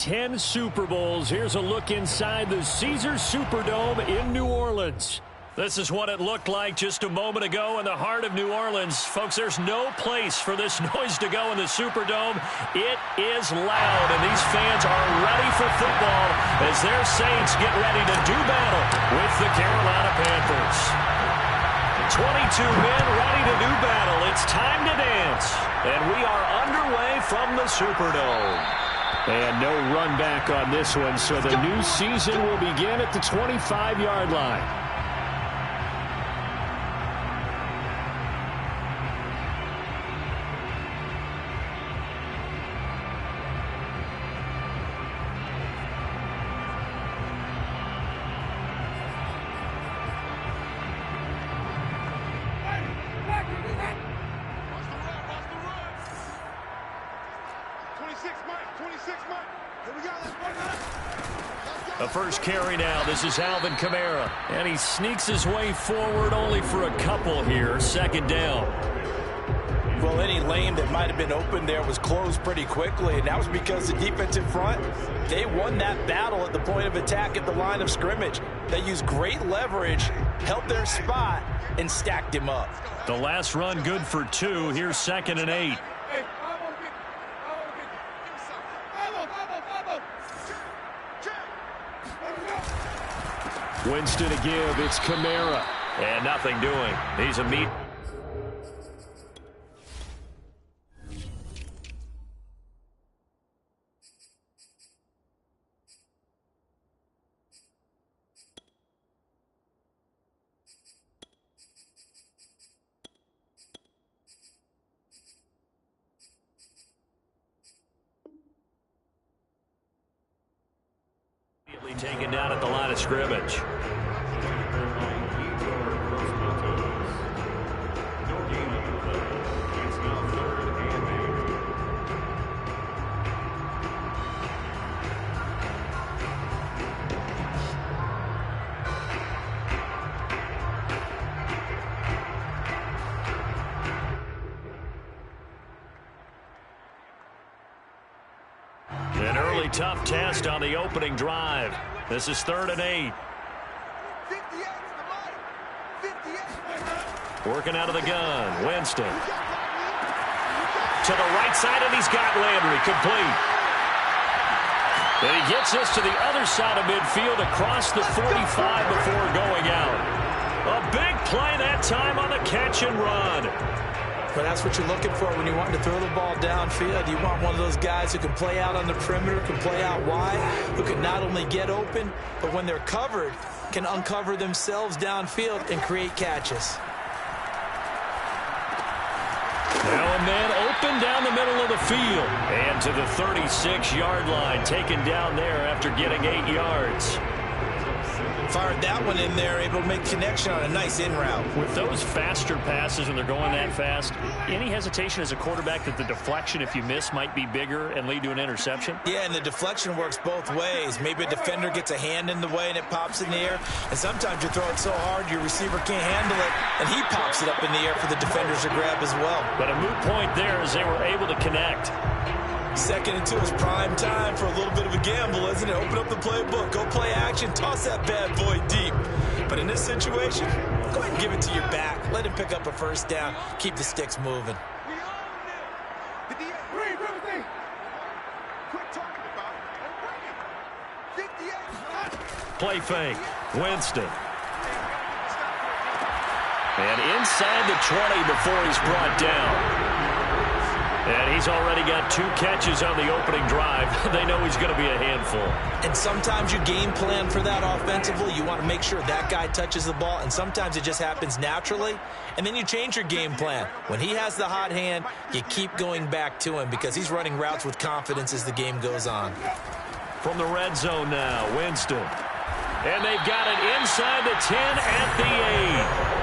10 Super Bowls. Here's a look inside the Caesars Superdome in New Orleans. This is what it looked like just a moment ago in the heart of New Orleans. Folks, there's no place for this noise to go in the Superdome. It is loud, and these fans are ready for football as their Saints get ready to do battle with the Carolina Panthers. 22 men ready to do battle. It's time to dance, and we are underway from the Superdome. And no run back on this one, so the new season will begin at the 25-yard line. The first carry now. This is Alvin Kamara. And he sneaks his way forward only for a couple here. Second down. Well, any lane that might have been open there was closed pretty quickly, and that was because the defensive front, they won that battle at the point of attack at the line of scrimmage. They used great leverage, held their spot, and stacked him up. The last run good for 2. Here's 2nd and 8. Winston to give. It's Kamara. And nothing doing. He's a meat. Taken down at the line of scrimmage. An early tough test on the opening drive. This is 3rd and 8. Working out of the gun. Winston. To the right side, and he's got Landry complete. And he gets this to the other side of midfield across the 45 before going out. A big play that time on the catch and run. But that's what you're looking for when you want to throw the ball downfield. You want one of those guys who can play out on the perimeter, can play out wide, who can not only get open, but when they're covered, can uncover themselves downfield and create catches. Now and then open down the middle of the field. And to the 36-yard line, taken down there after getting 8 yards. Fired that one in there, able to make connection on a nice in route. With those faster passes when they're going that fast, any hesitation as a quarterback that the deflection, if you miss, might be bigger and lead to an interception? Yeah, and the deflection works both ways. Maybe a defender gets a hand in the way and it pops in the air. And sometimes you throw it so hard your receiver can't handle it, and he pops it up in the air for the defenders to grab as well. But a moot point there as they were able to connect. 2nd and 2 is prime time for a little bit of a gamble, isn't it? Open up the playbook, go play action, toss that bad boy deep. But in this situation, go ahead and give it to your back. Let him pick up a first down. Keep the sticks moving. Play fake. Winston. And inside the 20 before he's brought down. And he's already got 2 catches on the opening drive. They know he's going to be a handful. And sometimes you game plan for that offensively. You want to make sure that guy touches the ball, and sometimes it just happens naturally. And then you change your game plan. When he has the hot hand, you keep going back to him because he's running routes with confidence as the game goes on. From the red zone now, Winston. And they've got it inside the 10 at the 8.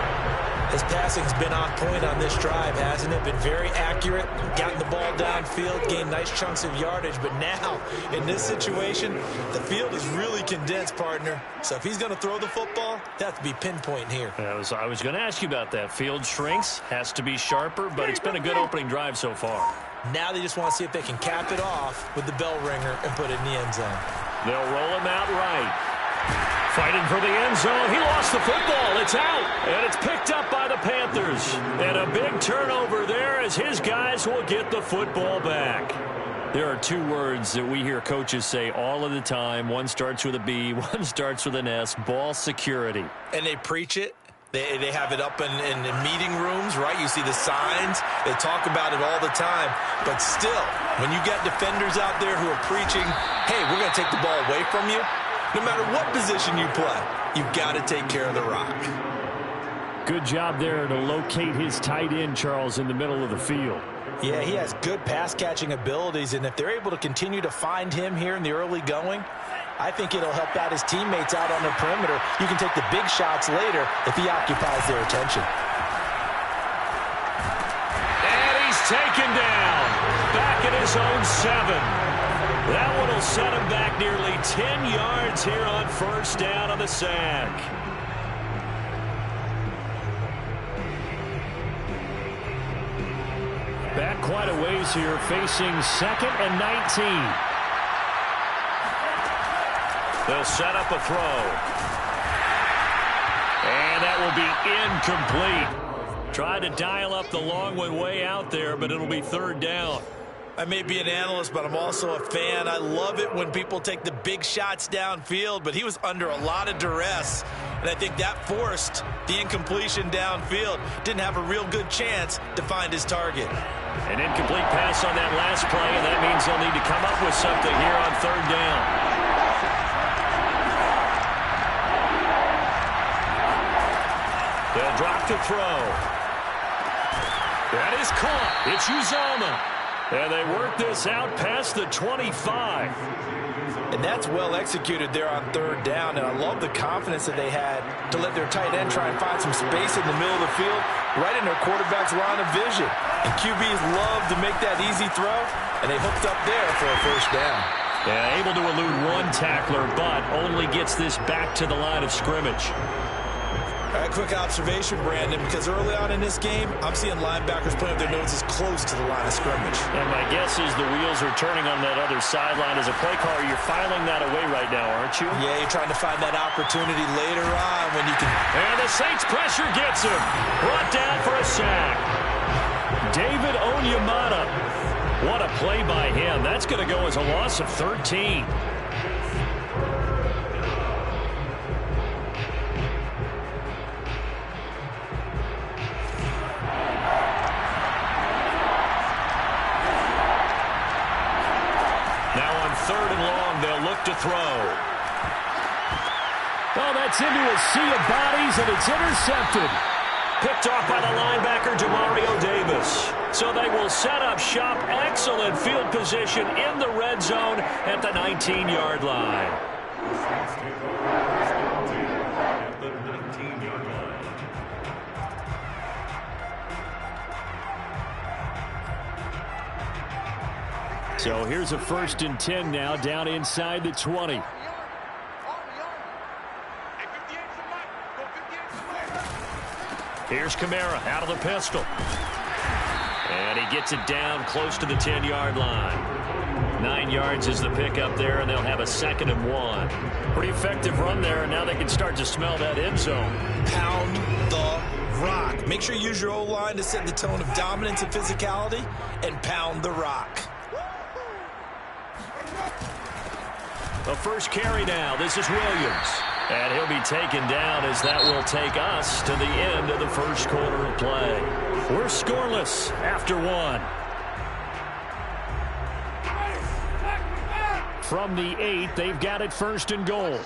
His passing's been on point on this drive, hasn't it? Been very accurate, gotten the ball downfield, gained nice chunks of yardage. But now, in this situation, the field is really condensed, partner. So if he's going to throw the football, that has to be pinpoint here. I was going to ask you about that. Field shrinks, has to be sharper, but it's been a good opening drive so far. Now they just want to see if they can cap it off with the bell ringer and put it in the end zone. They'll roll him out right. Fighting for the end zone. He lost the football. It's out. And it's picked up by the Panthers. And a big turnover there as his guys will get the football back. There are two words that we hear coaches say all of the time. One starts with a B, one starts with an S. Ball security. And they preach it. They have it up in meeting rooms, right? You see the signs. They talk about it all the time. But still, when you got defenders out there who are preaching, hey, we're going to take the ball away from you, no matter what position you play, you've got to take care of the rock. Good job there to locate his tight end, Charles, in the middle of the field. Yeah, he has good pass-catching abilities, and if they're able to continue to find him here in the early going, I think it'll help out his teammates out on the perimeter. You can take the big shots later if he occupies their attention. And he's taken down. Back at his own 7. That one will set him back nearly 10 yards here on first down on the sack. Back quite a ways here, facing 2nd and 19. They'll set up a throw. And that will be incomplete. Tried to dial up the long one way out there, but it'll be 3rd down. I may be an analyst, but I'm also a fan. I love it when people take the big shots downfield, but he was under a lot of duress, and I think that forced the incompletion downfield. Didn't have a real good chance to find his target. An incomplete pass on that last play, and that means they'll need to come up with something here on 3rd down. They'll drop to throw. That is caught. It's Uzomah. And they work this out past the 25. And that's well executed there on 3rd down. And I love the confidence that they had to let their tight end try and find some space in the middle of the field, right in their quarterback's line of vision. And QBs love to make that easy throw, and they hooked up there for a first down. Yeah, able to elude one tackler, but only gets this back to the line of scrimmage. All right, quick observation, Brandon, because early on in this game, I'm seeing linebackers putting up their noses close to the line of scrimmage. And my guess is the wheels are turning on that other sideline. As a play caller, you're filing that away right now, aren't you? Yeah, you're trying to find that opportunity later on when you can. And the Saints pressure gets him. Brought down for a sack. David Onyemata. What a play by him. That's going to go as a loss of 13. To throw. Oh, that's into a sea of bodies, and it's intercepted. Picked off by the linebacker, Demario Davis. So they will set up shop. Excellent field position in the red zone at the 19-yard line. So here's a 1st and 10 now, down inside the 20. Here's Kamara out of the pistol. And he gets it down close to the 10-yard line. 9 yards is the pickup there, and they'll have a 2nd and 1. Pretty effective run there, and now they can start to smell that end zone. Pound the rock. Make sure you use your O-line to set the tone of dominance and physicality, and pound the rock. The first carry now. This is Williams. And he'll be taken down as that will take us to the end of the first quarter of play. We're scoreless after 1. From the 8, they've got it 1st and goal.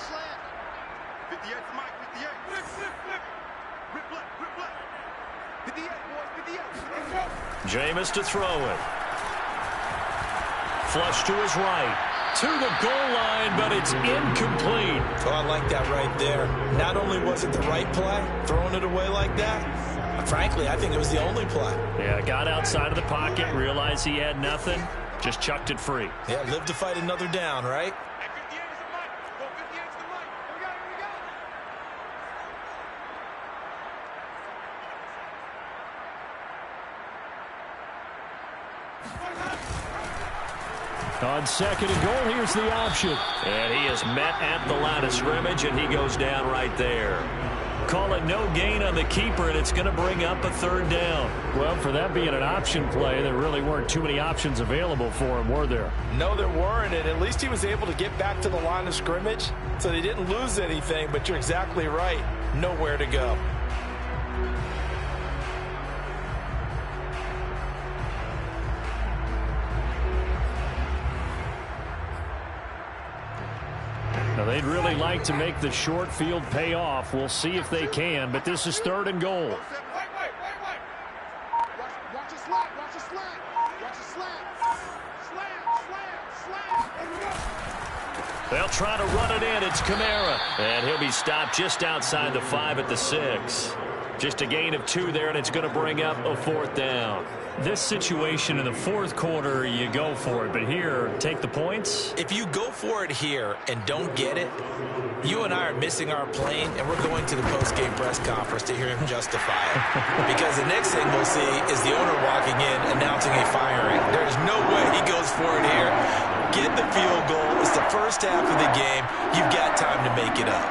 Jameis to throw it. Flush to his right. To the goal line, but it's incomplete. Oh, I like that right there. Not only was it the right play, throwing it away like that, frankly, I think it was the only play. Yeah, got outside of the pocket, realized he had nothing, just chucked it free. Yeah, live to fight another down, right? On second and goal, here's the option. And he is met at the line of scrimmage, and he goes down right there. Call it no gain on the keeper, and it's going to bring up a third down. Well, for that being an option play, there really weren't too many options available for him, were there? No, there weren't, and at least he was able to get back to the line of scrimmage, so they didn't lose anything, but you're exactly right. Nowhere to go. Now, they'd really like to make the short field pay off. We'll see if they can, but this is third and goal. Watch a slant. Watch a slant. Watch a slant. Slant. They'll try to run it in. It's Kamara. And he'll be stopped just outside the 5 at the 6. Just a gain of 2 there, and it's going to bring up a fourth down. This situation in the fourth quarter, you go for it. But here, take the points. If you go for it here and don't get it, you and I are missing our plane, and we're going to the post-game press conference to hear him justify it. Because the next thing we'll see is the owner walking in announcing a firing. There's no way he goes for it here. Get the field goal. It's the first half of the game. You've got time to make it up.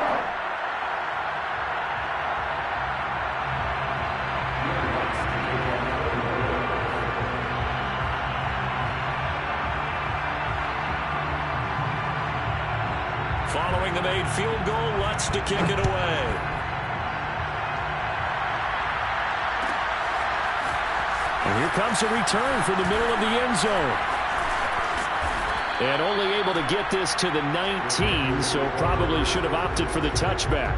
Following the made field goal, Lutz to kick it away. And here comes a return from the middle of the end zone. And only able to get this to the 19, so probably should have opted for the touchback.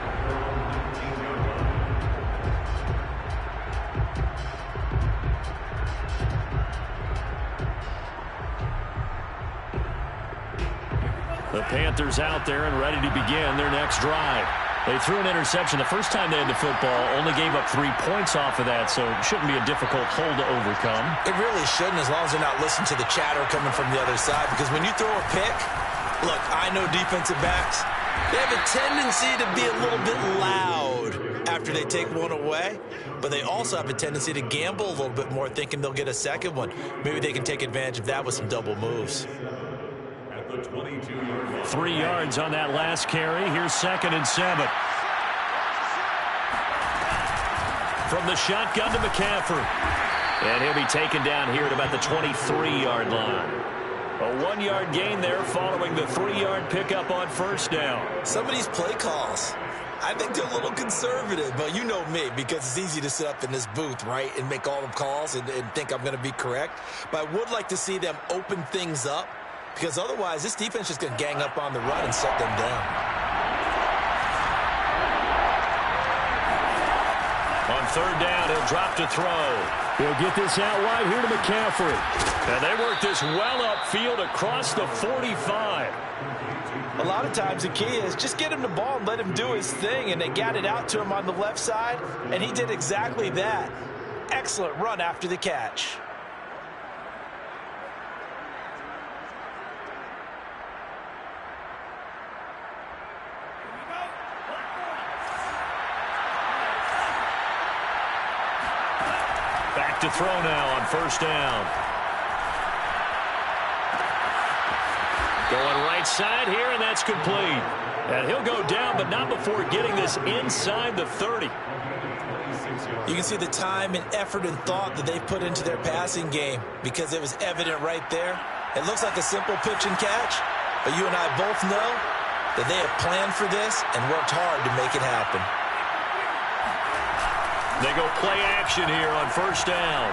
The Panthers out there and ready to begin their next drive. They threw an interception the first time they had the football, only gave up 3 points off of that, so it shouldn't be a difficult hole to overcome. It really shouldn't, as long as they're not listening to the chatter coming from the other side, because when you throw a pick, look, I know defensive backs, they have a tendency to be a little bit loud after they take one away, but they also have a tendency to gamble a little bit more, thinking they'll get a second one. Maybe they can take advantage of that with some double moves. 3 yards on that last carry. Here's 2nd and 7. From the shotgun to McCaffrey. And he'll be taken down here at about the 23-yard line. A 1-yard gain there following the 3-yard pickup on first down. Some of these play calls, I think they're a little conservative, but you know me, because it's easy to sit up in this booth, right, and make all the calls and think I'm going to be correct. But I would like to see them open things up, because otherwise this defense is going to gang up on the run and shut them down. On third down, he'll drop to throw. He'll get this out wide here to McCaffrey. And they work this well upfield across the 45. A lot of times the key is just get him the ball and let him do his thing, and they got it out to him on the left side, and he did exactly that. Excellent run after the catch. Back to throw now on first down. Going right side here, and that's complete. And he'll go down, but not before getting this inside the 30. You can see the time and effort and thought that they put into their passing game, because it was evident right there. It looks like a simple pitch and catch, but you and I both know that they have planned for this and worked hard to make it happen. They go play action here on first down.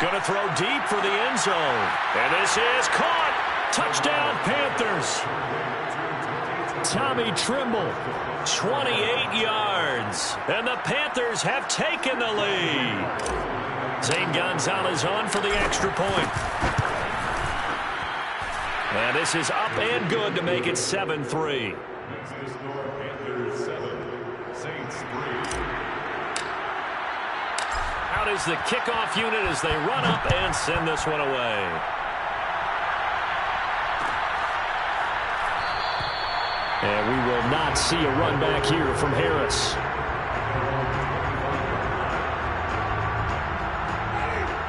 Going to throw deep for the end zone. And this is caught. Touchdown, Panthers. Tommy Trimble, 28 yards. And the Panthers have taken the lead. Zane Gonzalez on for the extra point. And this is up and good to make it 7-3. Out is the kickoff unit as they run up and send this one away. And we will not see a run back here from Harris.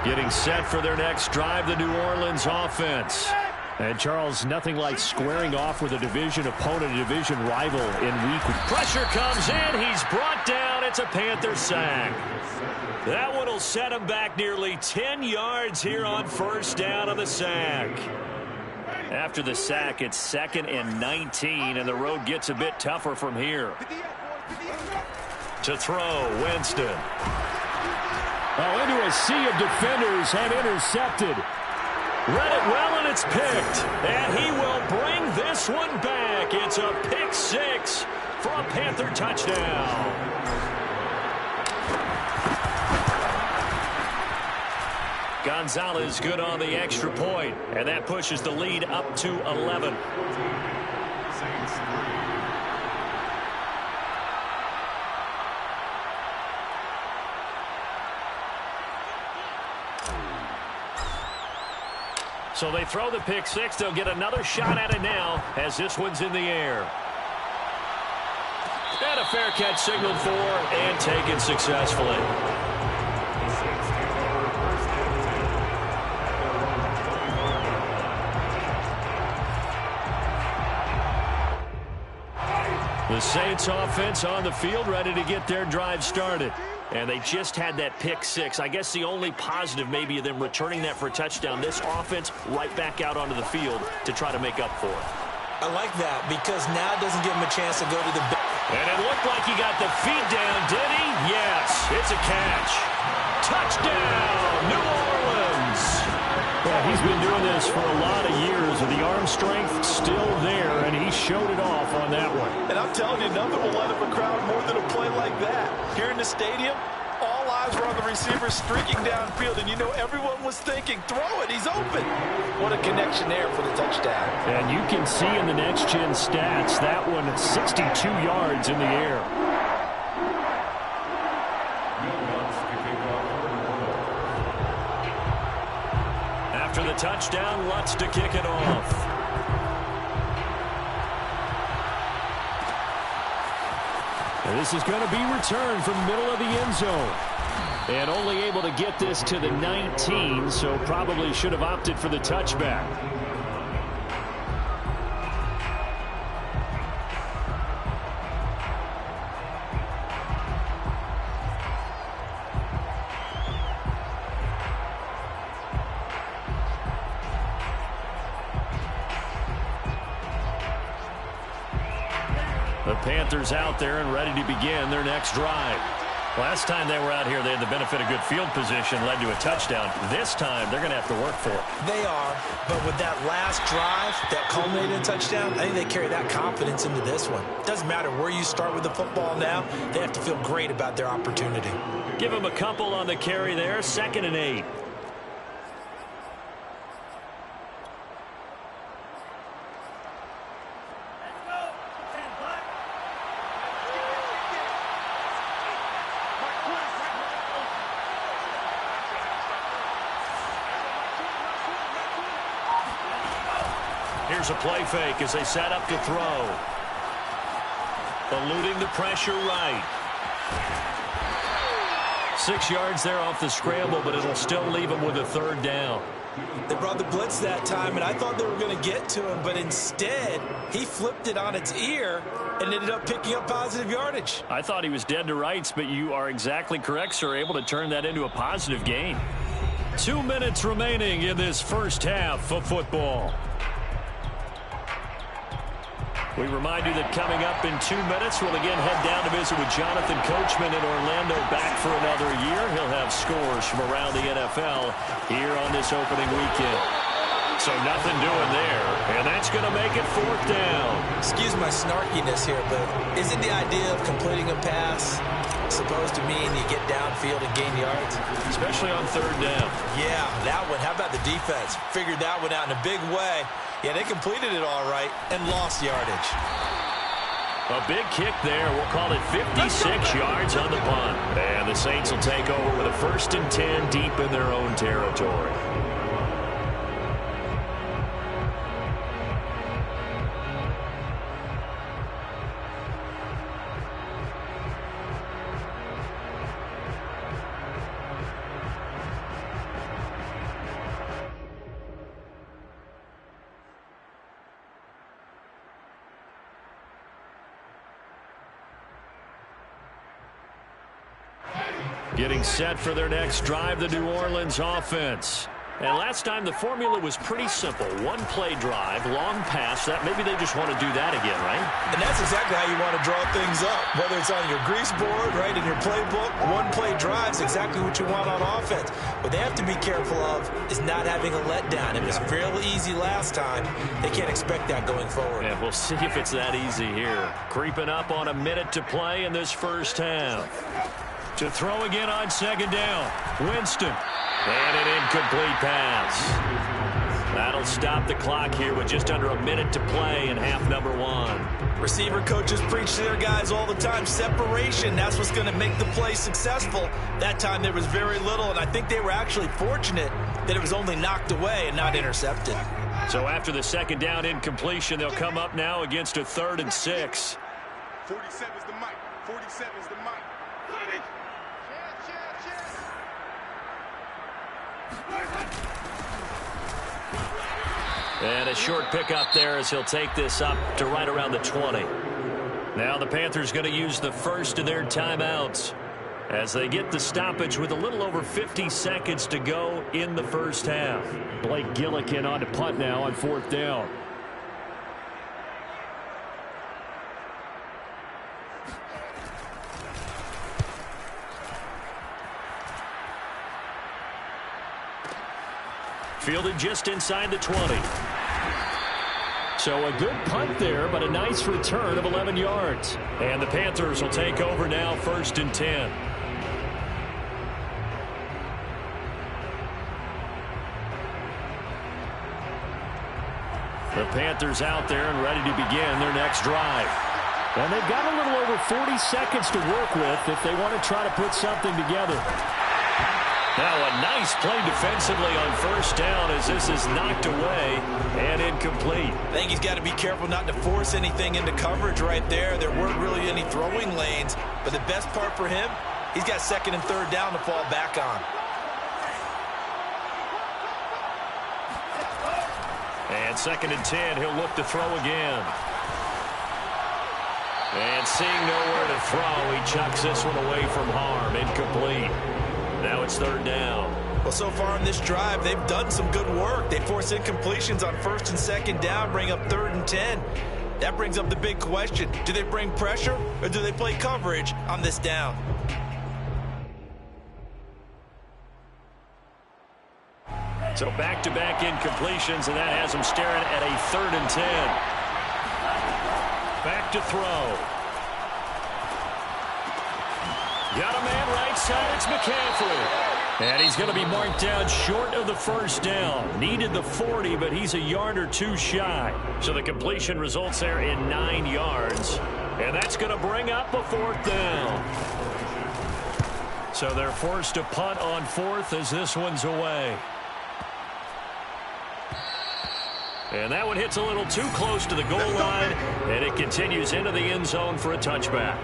Getting set for their next drive, the New Orleans offense. And, Charles, nothing like squaring off with a division opponent, a division rival in week. Pressure comes in. He's brought down. It's a Panther sack. That one will set him back nearly 10 yards here on first down on the sack. After the sack, it's 2nd and 19, and the road gets a bit tougher from here. To throw, Winston. Oh, into a sea of defenders and intercepted. Read it well, and it's picked. And he will bring this one back. It's a pick 6 for a Panther touchdown. Gonzalez good on the extra point, and that pushes the lead up to 11. So they throw the pick 6. They'll get another shot at it now as this one's in the air. And a fair catch signaled for and taken successfully. The Saints offense on the field, ready to get their drive started. And they just had that pick 6. I guess the only positive maybe of them returning that for a touchdown. This offense right back out onto the field to try to make up for it. I like that because now it doesn't give him a chance to go to the... And it looked like he got the feet down, did he? Yes, it's a catch. Touchdown, New Orleans. Well, he's been doing this for a lot of years, and the arm strength still there, and he showed it off on that one. And I'm telling you, nothing will light up a crowd more than a play like that. Here in the stadium, all eyes were on the receiver streaking downfield, and you know everyone was thinking, throw it, he's open. What a connection there for the touchdown. And you can see in the next-gen stats, that one 62 yards in the air. After the touchdown, Lutz to kick it off. And this is going to be returned from the middle of the end zone. And only able to get this to the 19, so probably should have opted for the touchback. The Panthers out there and ready to begin their next drive. Last time they were out here, they had the benefit of good field position, led to a touchdown. This time, they're going to have to work for it. They are, but with that last drive that culminated in a touchdown, I think they carry that confidence into this one. Doesn't matter where you start with the football now, they have to feel great about their opportunity. Give them a couple on the carry there, 2nd and 8. Here's a play fake as they set up to throw. Eluding the pressure right. 6 yards there off the scramble, but it'll still leave him with a 3rd down. They brought the blitz that time, and I thought they were going to get to him, but instead, he flipped it on its ear and ended up picking up positive yardage. I thought he was dead to rights, but you are exactly correct, sir. Able to turn that into a positive gain. 2 minutes remaining in this first half of football. We remind you that coming up in 2 minutes, we'll again head down to visit with Jonathan Coachman in Orlando, back for another year. He'll have scores from around the NFL here on this opening weekend. So nothing doing there, and that's going to make it 4th down. Excuse my snarkiness here, but isn't the idea of completing a pass supposed to mean you get downfield and gain yards? Especially on 3rd down. Yeah, that one. How about the defense? Figured that one out in a big way. Yeah, they completed it all right and lost yardage. A big kick there. We'll call it 56 yards on the punt. And the Saints will take over with a 1st and 10 deep in their own territory. Getting set for their next drive, the New Orleans offense. And last time the formula was pretty simple. One-play drive, long pass. That maybe they just want to do that again, right? And that's exactly how you want to draw things up. Whether it's on your grease board, right, in your playbook, one-play drive is exactly what you want on offense. What they have to be careful of is not having a letdown. It was fairly easy last time. They can't expect that going forward. Yeah, we'll see if it's that easy here. Creeping up on a minute to play in this first half. To throw again on second down. Winston. And an incomplete pass. That'll stop the clock here with just under a minute to play in half number 1. Receiver coaches preach to their guys all the time. Separation, that's what's going to make the play successful. That time there was very little, and I think they were actually fortunate that it was only knocked away and not intercepted. So after the second down incompletion, they'll come up now against a 3rd and 6. 47 is the mic. 47 is the mic. And a short pickup there as he'll take this up to right around the 20. Now the Panthers going to use the first of their timeouts as they get the stoppage with a little over 50 seconds to go in the first half. Blake Gillikin on to punt now on 4th down. Fielded just inside the 20. So a good punt there, but a nice return of 11 yards. And the Panthers will take over now, 1st and 10. The Panthers out there and ready to begin their next drive. And they've got a little over 40 seconds to work with if they want to try to put something together. Now a nice play defensively on 1st down as this is knocked away and incomplete. I think he's got to be careful not to force anything into coverage right there. There weren't really any throwing lanes, but the best part for him, he's got 2nd and 3rd down to fall back on. And 2nd and 10, he'll look to throw again. And seeing nowhere to throw, he chucks this one away from harm, incomplete. Now it's 3rd down. Well, so far in this drive, they've done some good work. They force incompletions on 1st and 2nd down, bring up 3rd and 10. That brings up the big question. Do they bring pressure or do they play coverage on this down? So back-to-back incompletions, and that has them staring at a 3rd and 10. Back to throw. Got a man right side, it's McCaffrey. And he's going to be marked down short of the 1st down. Needed the 40, but he's a yard or 2 shy. So the completion results there in 9 yards. And that's going to bring up a 4th down. So they're forced to punt on 4th as this one's away. And that one hits a little too close to the goal line, and it continues into the end zone for a touchback.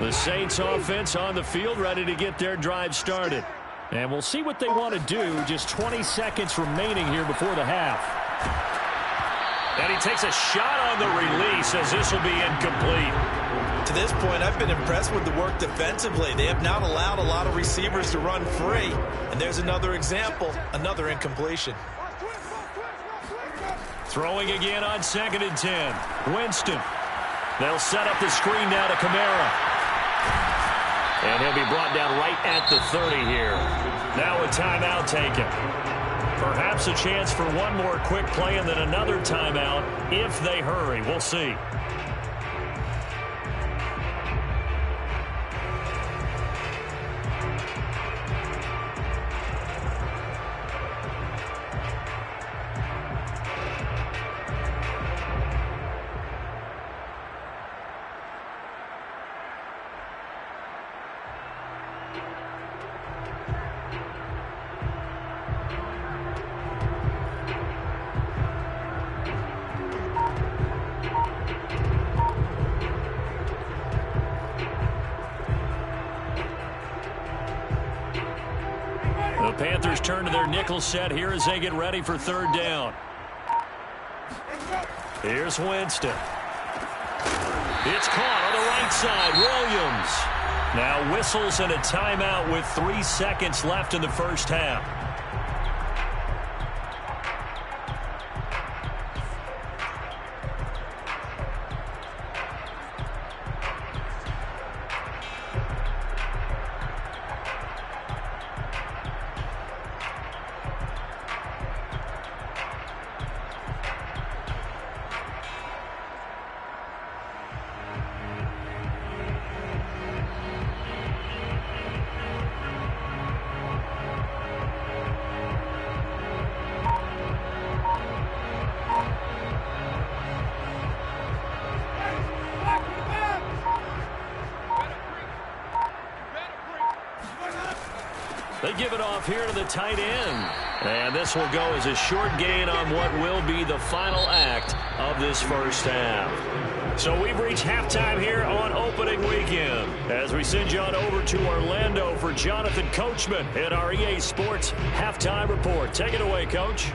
The Saints offense on the field ready to get their drive started. And we'll see what they want to do. Just 20 seconds remaining here before the half. And he takes a shot on the release as this will be incomplete. To this point, I've been impressed with the work defensively. They have not allowed a lot of receivers to run free. And there's another example, another incompletion. Throwing again on 2nd and 10. Winston. They'll set up the screen now to Kamara. And he'll be brought down right at the 30 here. Now a timeout taken. Perhaps a chance for one more quick play and then another timeout if they hurry. We'll see. receivers turn to their nickel set here as they get ready for third down. Here's Winston. It's caught on the right side. Williams now whistles and a timeout with 3 seconds left in the first half. They give it off here to the tight end. And this will go as a short gain on what will be the final act of this first half. So we've reached halftime here on opening weekend as we send you on over to Orlando for Jonathan Coachman at our EA Sports Halftime Report. Take it away, Coach.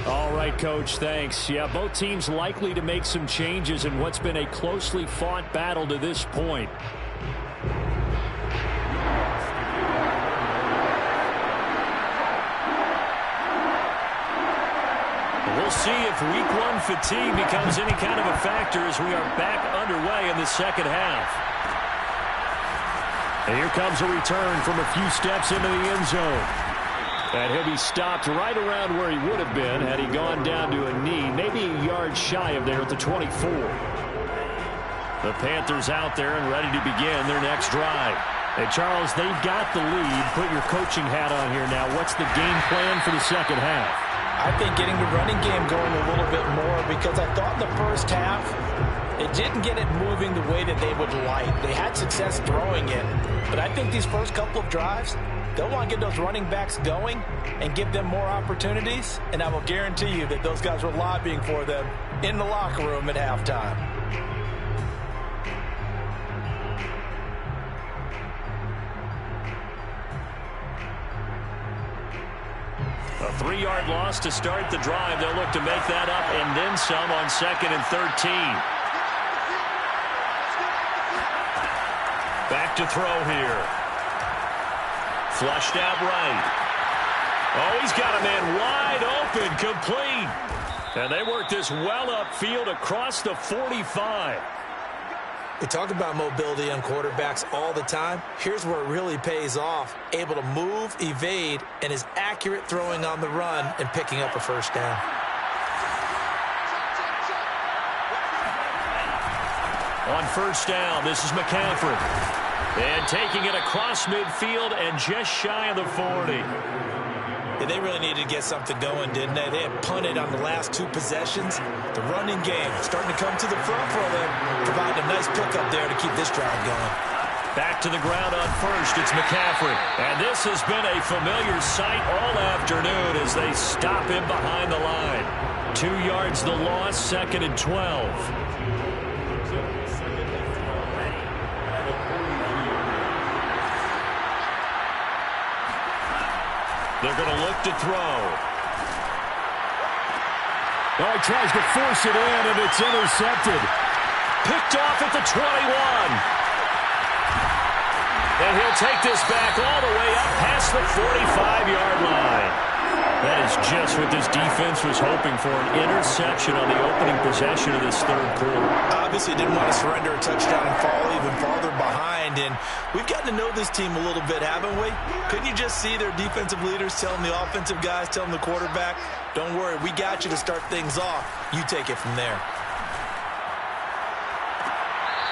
All right, Coach, thanks. Yeah, both teams likely to make some changes in what's been a closely fought battle to this point. We'll see if week one fatigue becomes any kind of a factor as we are back underway in the second half. And here comes a return from a few steps into the end zone. And he'll be stopped right around where he would have been had he gone down to a knee, maybe a yard shy of there at the 24. The Panthers out there and ready to begin their next drive. Hey, Charles, they've got the lead. Put your coaching hat on here now. What's the game plan for the second half? I think getting the running game going a little bit more, because I thought in the first half it didn't get it moving the way that they would like. They had success throwing it, but I think these first couple of drives, they'll want to get those running backs going and give them more opportunities, and I will guarantee you that those guys were lobbying for them in the locker room at halftime. A 3-yard loss to start the drive. They'll look to make that up and then some on 2nd and 13. Back to throw here. Flushed out right. Oh, he's got a man wide open, complete. And they work this well upfield across the 45. We talk about mobility on quarterbacks all the time. Here's where it really pays off. Able to move, evade, and is accurate throwing on the run and picking up a first down. On first down, this is McCaffrey. And taking it across midfield and just shy of the 40. And they really needed to get something going, didn't they? They had punted on the last 2 possessions. The running game starting to come to the front for them, providing a nice pickup there to keep this drive going. Back to the ground on first, it's McCaffrey. And this has been a familiar sight all afternoon as they stop him behind the line. 2 yards the loss, 2nd and 12. They're going to look to throw. Oh, he tries to force it in, and it's intercepted. Picked off at the 21. And he'll take this back all the way up past the 45-yard line. That is just what this defense was hoping for, an interception on the opening possession of this third quarter. Obviously didn't want to surrender a touchdown and fall even farther behind, and we've gotten to know this team a little bit, haven't we? Couldn't you just see their defensive leaders telling the offensive guys, telling the quarterback, don't worry, we got you to start things off. You take it from there.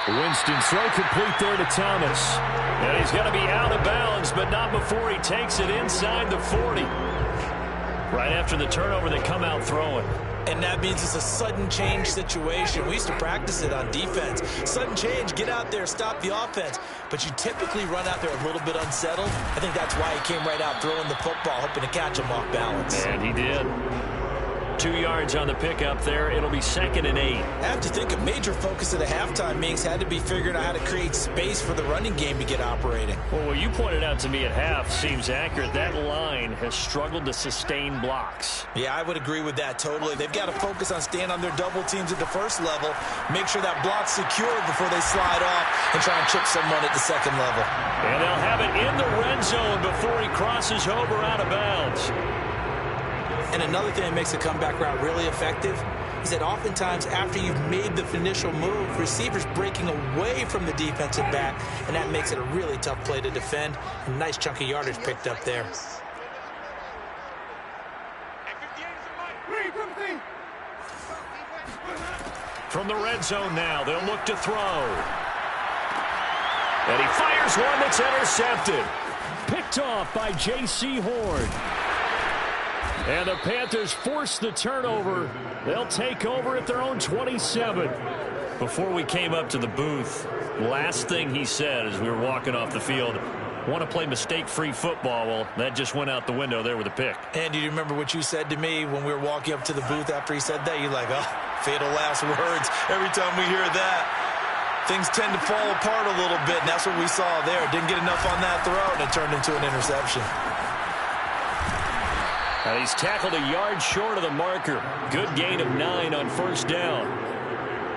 Winston throw complete there to Thomas. And he's going to be out of bounds, but not before he takes it inside the 40. Right after the turnover, they come out throwing. And that means it's a sudden change situation. We used to practice it on defense. Sudden change, get out there, stop the offense. But you typically run out there a little bit unsettled. I think that's why he came right out throwing the football, hoping to catch him off balance. And he did. 2 yards on the pickup there. It'll be 2nd and 8. I have to think a major focus of the halftime meetings had to be figuring out how to create space for the running game to get operating. Well, what you pointed out to me at half seems accurate. That line has struggled to sustain blocks. Yeah, I would agree with that totally. They've got to focus on staying on their double teams at the first level, make sure that block's secured before they slide off and try and chip someone at the second level. And they'll have it in the red zone before he crosses over out of bounds. And another thing that makes a comeback route really effective is that oftentimes after you've made the initial move, receivers breaking away from the defensive back, and that makes it a really tough play to defend. A nice chunk of yardage picked up there. From the red zone now, they'll look to throw. And he fires one that's intercepted. Picked off by J.C. Horn. And the Panthers force the turnover. They'll take over at their own 27. Before we came up to the booth, last thing he said as we were walking off the field, want to play mistake-free football. Well, that just went out the window there with a pick. And do you remember what you said to me when we were walking up to the booth after he said that? You're like, oh, fatal last words. Every time we hear that, things tend to fall apart a little bit, and that's what we saw there. Didn't get enough on that throw, and it turned into an interception. And he's tackled a yard short of the marker. Good gain of 9 on first down.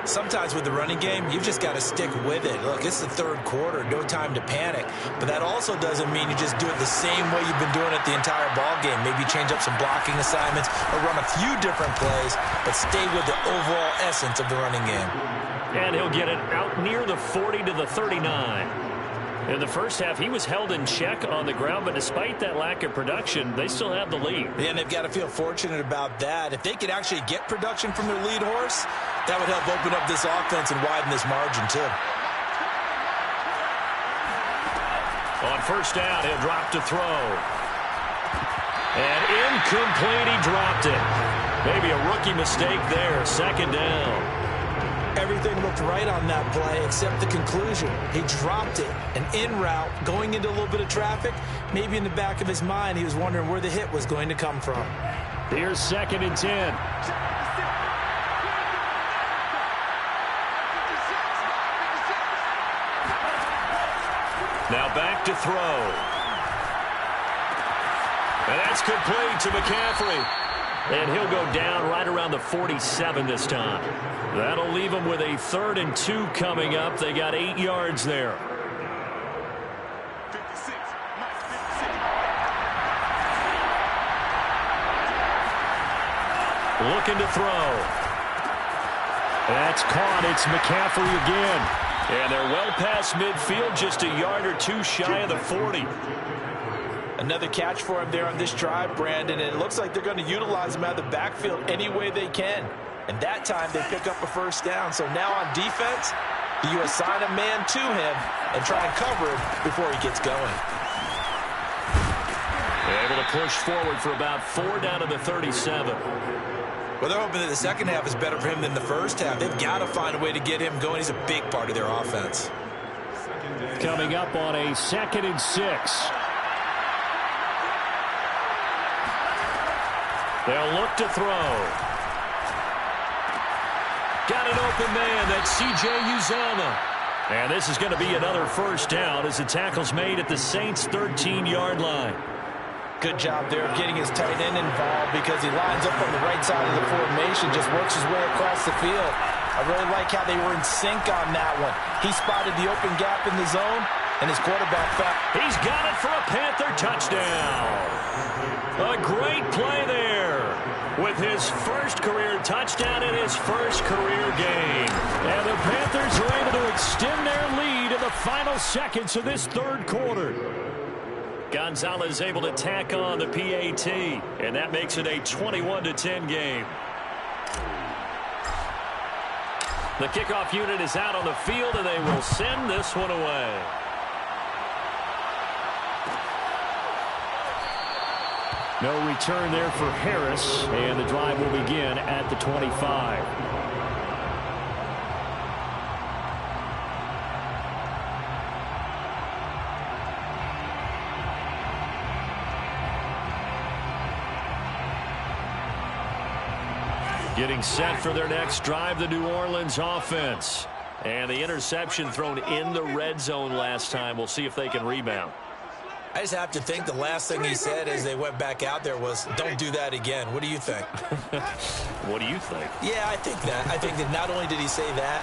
Sometimes with the running game, you've just got to stick with it. Look, it's the third quarter, no time to panic. But that also doesn't mean you just do it the same way you've been doing it the entire ball game. Maybe change up some blocking assignments or run a few different plays, but stay with the overall essence of the running game. And he'll get it out near the 40 to the 39. In the first half, he was held in check on the ground, but despite that lack of production, they still have the lead. Yeah, and they've got to feel fortunate about that. If they could actually get production from their lead horse, that would help open up this offense and widen this margin, too. On first down, he'll drop to throw. And incomplete, he dropped it. Maybe a rookie mistake there, 2nd down. Everything looked right on that play except the conclusion. He dropped it. An in route, going into a little bit of traffic. Maybe in the back of his mind, he was wondering where the hit was going to come from. Here's 2nd and 10. Now back to throw. And that's complete to McCaffrey. And he'll go down right around the 47 this time. That'll leave them with a 3rd and 2 coming up. They got 8 yards there. 56. Looking to throw. That's caught. It's McCaffrey again. And they're well past midfield, just a yard or 2 shy of the 40. Another catch for him there on this drive, Brandon, and it looks like they're going to utilize him out of the backfield any way they can. And that time they pick up a first down. So now on defense, you assign a man to him and try and cover him before he gets going. Able to push forward for about 4 down to the 37. Well, they're hoping that the second half is better for him than the first half. They've got to find a way to get him going. He's a big part of their offense. Coming up on a 2nd and 6. They'll look to throw. Got an open man. That's C.J. Uzomah. And this is going to be another first down as the tackle's made at the Saints' 13-yard line. Good job there of getting his tight end involved because he lines up on the right side of the formation, just works his way across the field. I really like how they were in sync on that one. He spotted the open gap in the zone, and his quarterback found. He's got it for a Panther touchdown. A great play there with his first career touchdown in his first career game. And the Panthers are able to extend their lead in the final seconds of this third quarter. Gonzalez able to tack on the PAT, and that makes it a 21-10 game. The kickoff unit is out on the field, and they will send this one away. No return there for Harris, and the drive will begin at the 25. Getting set for their next drive, the New Orleans offense. And the interception thrown in the red zone last time. We'll see if they can rebound. I just have to think the last thing he said as they went back out there was, don't do that again. What do you think? What do you think? Yeah, I think that. I think that not only did he say that,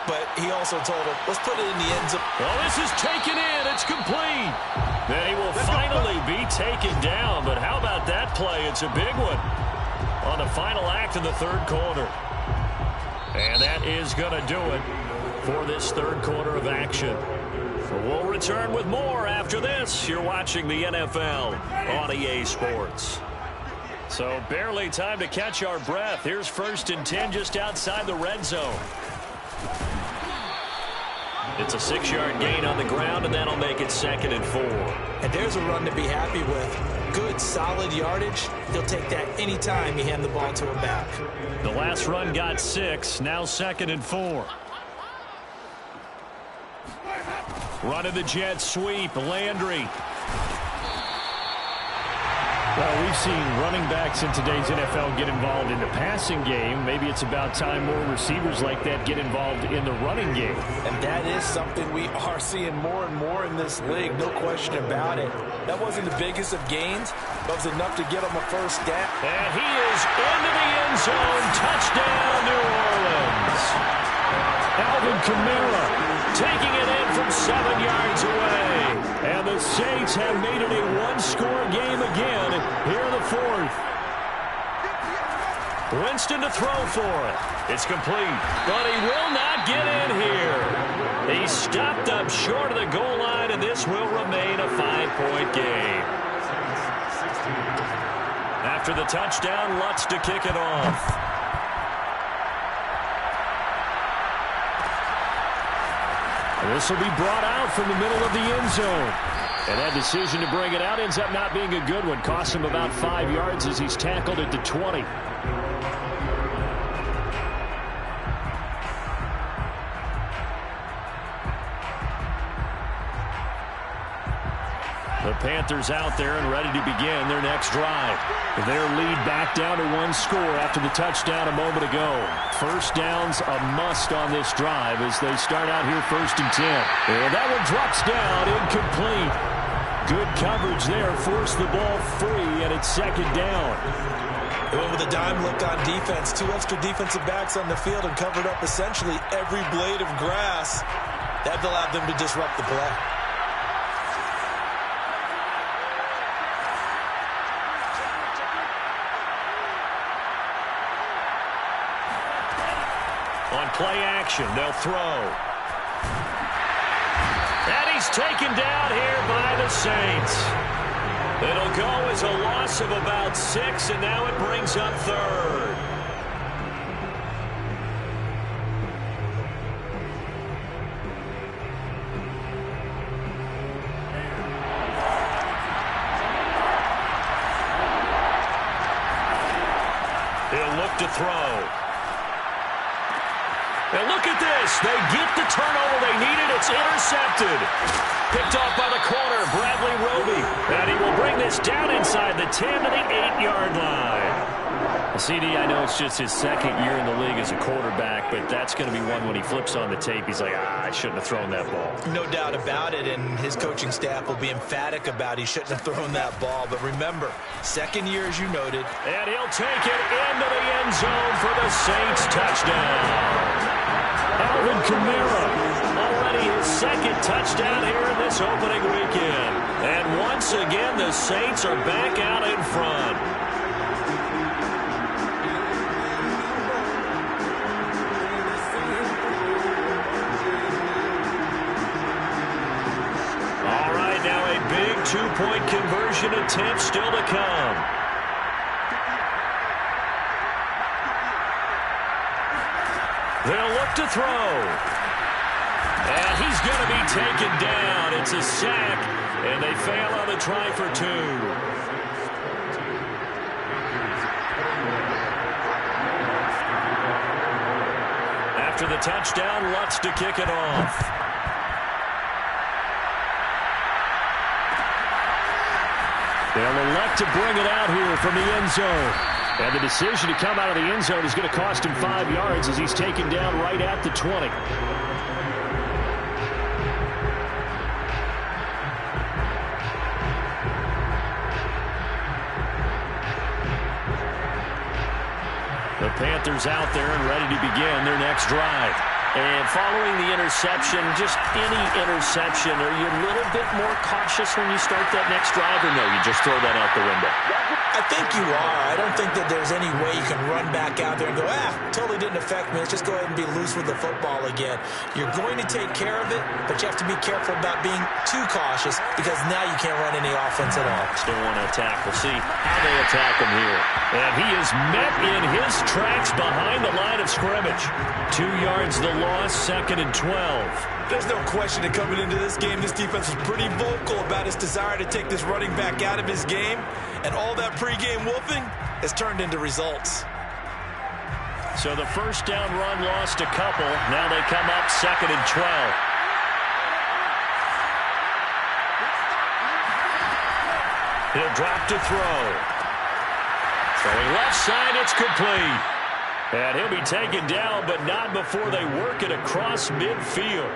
but he also told him, let's put it in the end zone. Well, this is taken in. It's complete. Then he will finally be taken down. But how about that play? It's a big one on the final act of the third quarter. And that is going to do it for this third quarter of action. We'll return with more after this. You're watching the NFL on EA Sports. So barely time to catch our breath. Here's 1st and 10 just outside the red zone. It's a 6-yard gain on the ground, and that'll make it 2nd and 4. And there's a run to be happy with. Good, solid yardage. He'll take that any time you hand the ball to him back. The last run got 6. Now 2nd and 4. Running the jet sweep. Landry. Well, we've seen running backs in today's NFL get involved in the passing game. Maybe it's about time more receivers like that get involved in the running game. And that is something we are seeing more and more in this league, no question about it. That wasn't the biggest of gains, but it was enough to get him a first down. And he is into the end zone. Touchdown, New Orleans. Alvin Kamara taking it in from 7 yards away. And the Saints have made it a one-score game again here in the 4th. Winston to throw for it. It's complete, but he will not get in here. He stopped up short of the goal line, and this will remain a 5-point game. After the touchdown, Lutz to kick it off. This will be brought out from the middle of the end zone. And that decision to bring it out ends up not being a good one. Cost him about 5 yards as he's tackled at the 20. The Panthers out there and ready to begin their next drive. Their lead back down to 1 score after the touchdown a moment ago. First down's a must on this drive as they start out here 1st and 10. And that one drops down, incomplete. Good coverage there, forced the ball free, and it's 2nd down. They went with a dime look on defense. 2 extra defensive backs on the field and covered up essentially every blade of grass. That allowed them to disrupt the play. On play action, they'll throw. And he's taken down here by the Saints. It'll go as a loss of about 6, and now it brings up 3rd. He'll look to throw. And look at this. They get the turnover they needed. It's intercepted. Picked off by the corner, Bradley Roby. And he will bring this down inside the 10 to the 8-yard line. CD, I know it's just his 2nd year in the league as a quarterback, but that's going to be one when he flips on the tape. He's like, I shouldn't have thrown that ball. No doubt about it, and his coaching staff will be emphatic about he shouldn't have thrown that ball. But remember, 2nd year, as you noted. And he'll take it into the end zone for the Saints touchdown. Alvin Kamara, already his 2nd touchdown here in this opening weekend. And once again, the Saints are back out in front. All right, now a big 2-point conversion attempt still to come. They'll look to throw. And he's going to be taken down. It's a sack, and they fail on the try for 2. After the touchdown, Lutz to kick it off. They'll elect to bring it out here from the end zone. And the decision to come out of the end zone is going to cost him 5 yards as he's taken down right at the 20. The Panthers out there and ready to begin their next drive. And following the interception, just any interception, are you a little bit more cautious when you start that next drive, or no, you just throw that out the window? I think you are. I don't think that there's any way you can run back out there and go, totally didn't affect me. Let's just go ahead and be loose with the football again. You're going to take care of it, but you have to be careful about being too cautious because now you can't run any offense at all. Still want to attack. We'll see how they attack him here. And he is met in his tracks behind the line of scrimmage. 2 yards the loss, 2nd and 12. There's no question that coming into this game, this defense was pretty vocal about its desire to take this running back out of his game. And all that pregame wolfing has turned into results. So the first down run lost a couple. Now they come up 2nd and 12. He'll drop to throw. Throwing left side, it's complete. And he'll be taken down, but not before they work it across midfield.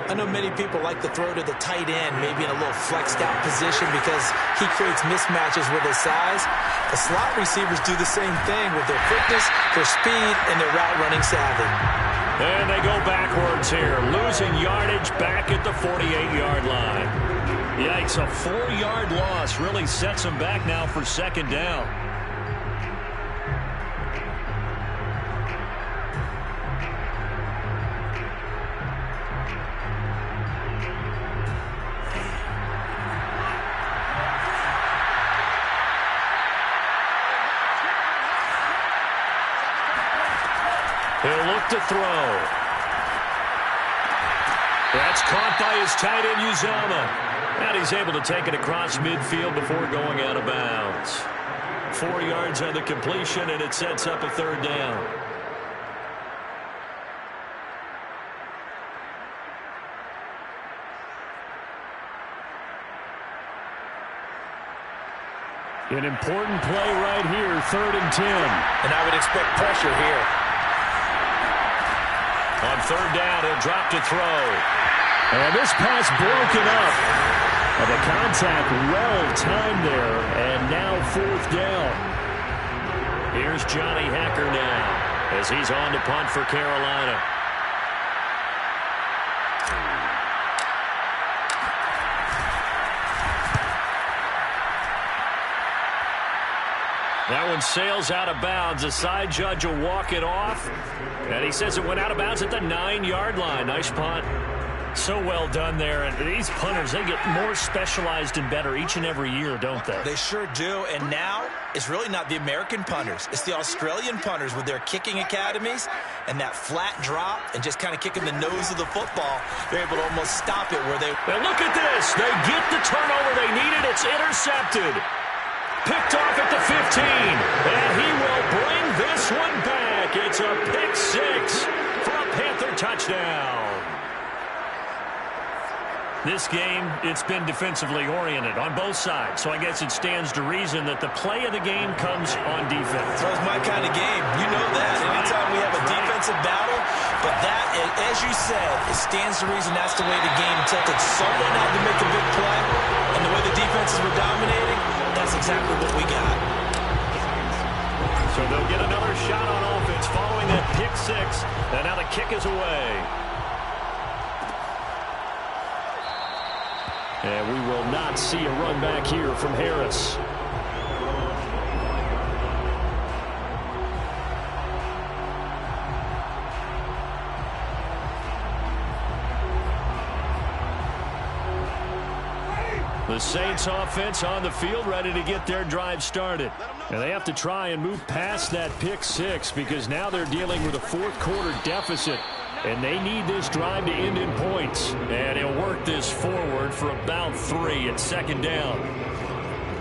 I know many people like to throw to the tight end, maybe in a little flexed out position because he creates mismatches with his size. The slot receivers do the same thing with their quickness, their speed, and their route running savvy. And they go backwards here, losing yardage back at the 48-yard line. Yikes, a 4-yard loss really sets them back now for 2nd down. He'll look to throw. That's caught by his tight end, Uzama. And he's able to take it across midfield before going out of bounds. 4 yards on the completion, and it sets up a 3rd down. An important play right here, 3rd and 10. And I would expect pressure here. On 3rd down, he'll drop to throw. And this pass broken up. And the contact well-timed there. And now 4th down. Here's Johnny Hecker now as he's on to punt for Carolina. That one sails out of bounds. The side judge will walk it off. And he says it went out of bounds at the 9-yard line. Nice punt. So well done there. And these punters, they get more specialized and better each and every year, don't they? They sure do. And now it's really not the American punters. It's the Australian punters with their kicking academies and that flat drop and just kind of kicking the nose of the football. They're able to almost stop it where they... Now look at this. They get the turnover they needed. It's intercepted. Picked off at the 15. And he will bring this one back. It's a pick 6 for a Panther touchdown. This game, it's been defensively oriented on both sides. So I guess it stands to reason that the play of the game comes on defense. So it's my kind of game. You know that. Anytime we have a defensive battle. But that, as you said, it stands to reason that's the way the game tilted. Someone had to make a big play. And the way the defenses were dominating, that's exactly what we got. So they'll get another shot on offense following that pick 6. And now the kick is away. And we will not see a run back here from Harris. The Saints offense on the field ready to get their drive started. And they have to try and move past that pick 6 because now they're dealing with a 4th quarter deficit. And they need this drive to end in points. And he'll work this forward for about 3 at 2nd down.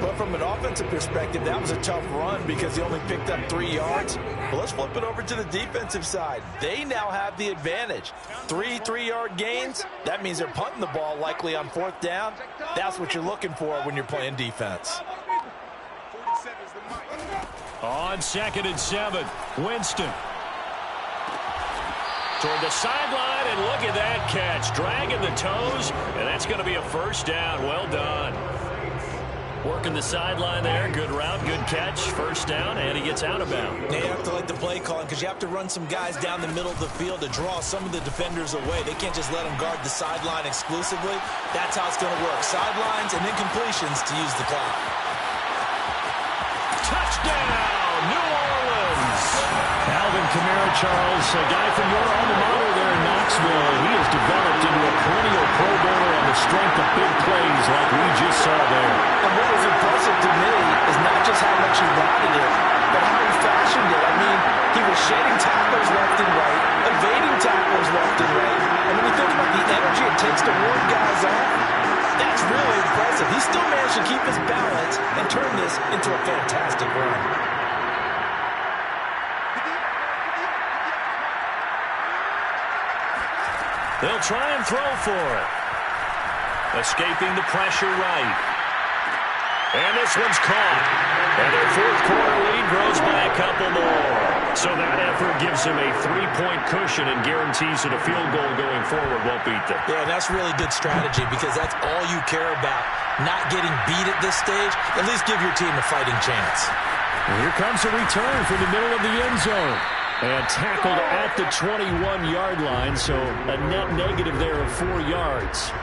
But from an offensive perspective, that was a tough run because he only picked up 3 yards. But let's flip it over to the defensive side. They now have the advantage. 3 3-yard gains. That means they're punting the ball likely on 4th down. That's what you're looking for when you're playing defense. 47 is the mic. On 2nd and 7, Winston. Toward the sideline, and look at that catch. Dragging the toes, and that's going to be a first down. Well done. Working the sideline there. Good route, good catch. First down, and he gets out of bounds. They have to like the play calling because you have to run some guys down the middle of the field to draw some of the defenders away. They can't just let them guard the sideline exclusively. That's how it's going to work. Sidelines and then completions to use the clock. Touchdown, New Orleans. Alvin Kamara, Charles, a guy from your alma mater there in Knoxville. He has developed into a perennial Pro Bowler on the strength of big plays like we just saw there. And what was impressive to me is not just how much he wanted it, but how he fashioned it. I mean, he was shedding tacklers left and right, evading tacklers left and right. And when you think about the energy it takes to ward guys off, that's really impressive. He still managed to keep his balance and turn this into a fantastic run. They'll try and throw for it. Escaping the pressure right. And this one's caught. And their fourth quarter lead grows by a couple more. So that effort gives him a 3-point cushion and guarantees that a field goal going forward won't beat them. Yeah, that's really good strategy because that's all you care about. Not getting beat at this stage. At least give your team a fighting chance. And here comes a return from the middle of the end zone. And tackled at the 21-yard line, so a net negative there of 4 yards.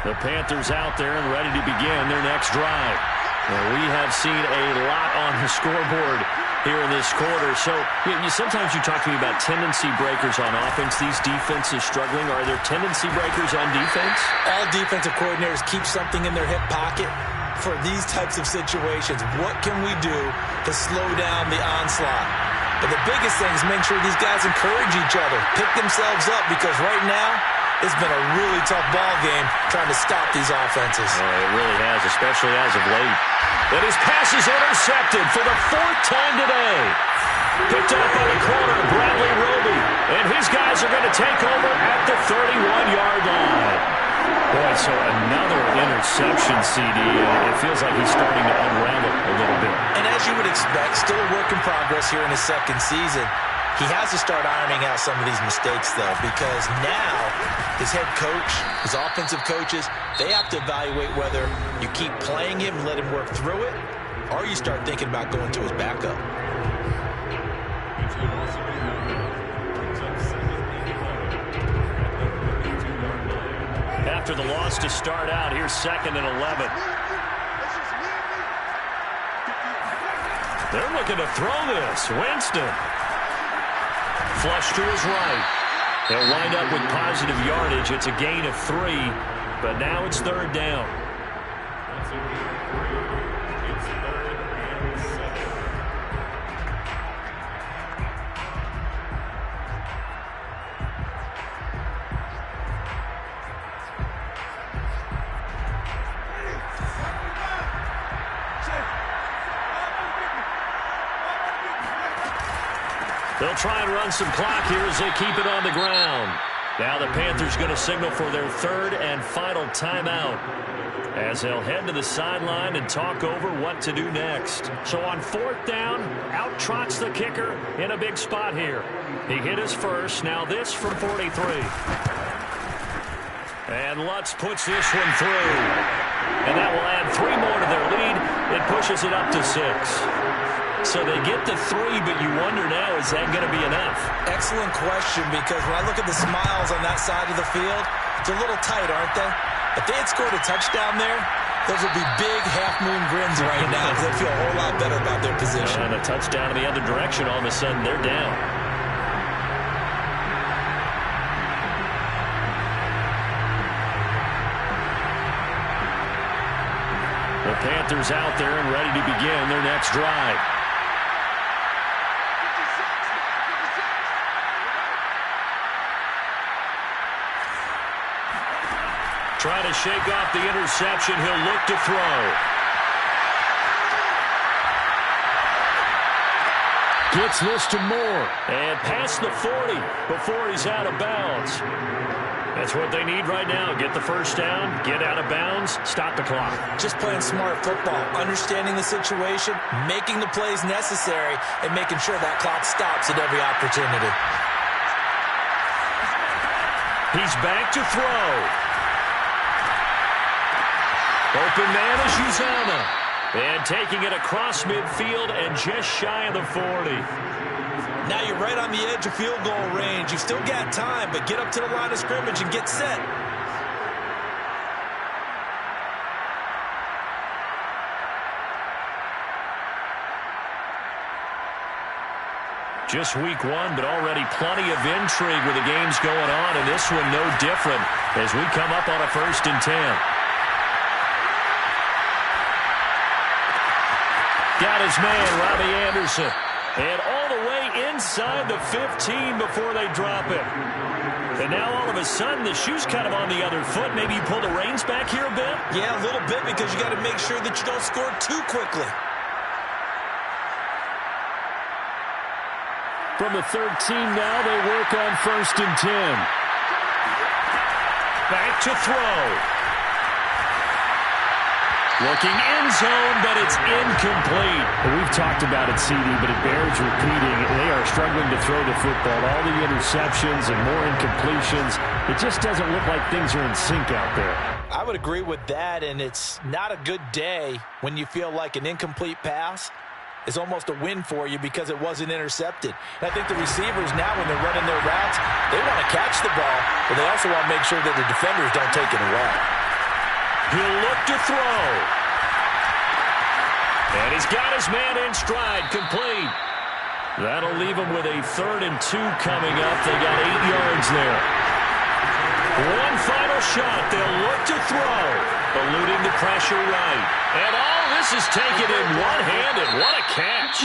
The Panthers out there and ready to begin their next drive. Well, we have seen a lot on the scoreboard here in this quarter. So sometimes you talk to me about tendency breakers on offense. These defenses struggling. Are there tendency breakers on defense? All defensive coordinators keep something in their hip pocket for these types of situations. What can we do to slow down the onslaught? But the biggest thing is make sure these guys encourage each other, pick themselves up, because right now it's been a really tough ball game trying to stop these offenses. It really has, especially as of late. But his pass is intercepted for the 4th time today. Picked up by the corner, Bradley Roby. And his guys are going to take over at the 31-yard line. Boy, so another interception, CD. It feels like he's starting to unravel a little bit. And as you would expect, still a work in progress here in his second season. He has to start ironing out some of these mistakes, though, because now his head coach, his offensive coaches, they have to evaluate whether you keep playing him and let him work through it, or you start thinking about going to his backup. After the loss to start out, here's 2nd and 11. They're looking to throw this. Winston. Flush to his right. He'll wind up with positive yardage. It's a gain of 3, but now it's 3rd down. They'll try and run some clock here as they keep it on the ground. Now the Panthers going to signal for their 3rd and final timeout as they'll head to the sideline and talk over what to do next. So on 4th down, out trots the kicker in a big spot here. He hit his first. Now this from 43. And Lutz puts this one through. And that will add 3 more to their lead. It pushes it up to 6. So they get to 3, but you wonder now, is that going to be enough? Excellent question, because when I look at the smiles on that side of the field, it's a little tight, aren't they? If they had scored a touchdown there, those would be big half-moon grins right now because they feel a whole lot better about their position. And a touchdown in the other direction, all of a sudden they're down. The Panthers out there and ready to begin their next drive. Trying to shake off the interception. He'll look to throw. Gets this to Moore. And past the 40 before he's out of bounds. That's what they need right now. Get the first down, get out of bounds, stop the clock. Just playing smart football, understanding the situation, making the plays necessary, and making sure that clock stops at every opportunity. He's back to throw. Open man is Uzama. And taking it across midfield and just shy of the 40. Now you're right on the edge of field goal range. You've still got time, but get up to the line of scrimmage and get set. Just week one, but already plenty of intrigue with the games going on, and this one no different as we come up on a 1st and 10. Got his man, Robbie Anderson. And all the way inside the 15 before they drop it. And now all of a sudden the shoe's kind of on the other foot. Maybe you pull the reins back here a bit? Yeah, a little bit, because you got to make sure that you don't score too quickly. From the 13 now, they work on 1st and 10. Back to throw. Looking end zone, but it's incomplete. Well, we've talked about it, CD, but it bears repeating. They are struggling to throw the football. All the interceptions and more incompletions. It just doesn't look like things are in sync out there. I would agree with that, and it's not a good day when you feel like an incomplete pass is almost a win for you because it wasn't intercepted. And I think the receivers now, when they're running their routes, they want to catch the ball, but they also want to make sure that the defenders don't take it away. He'll look to throw. And he's got his man in stride, complete. That'll leave him with a 3rd and 2 coming up. They got 8 yards there. One final shot. They'll look to throw. Eluding the pressure right. And all this is taken in one-handed. What a catch.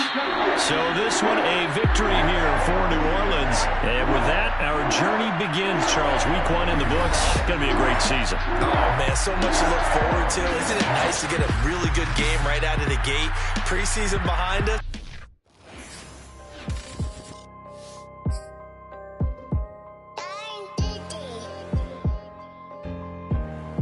So this one a victory here for New Orleans. And with that, our journey begins, Charles. Week 1 in the books. Going to be a great season. Oh, man, so much to look forward to. Isn't it nice to get a really good game right out of the gate? Preseason behind us.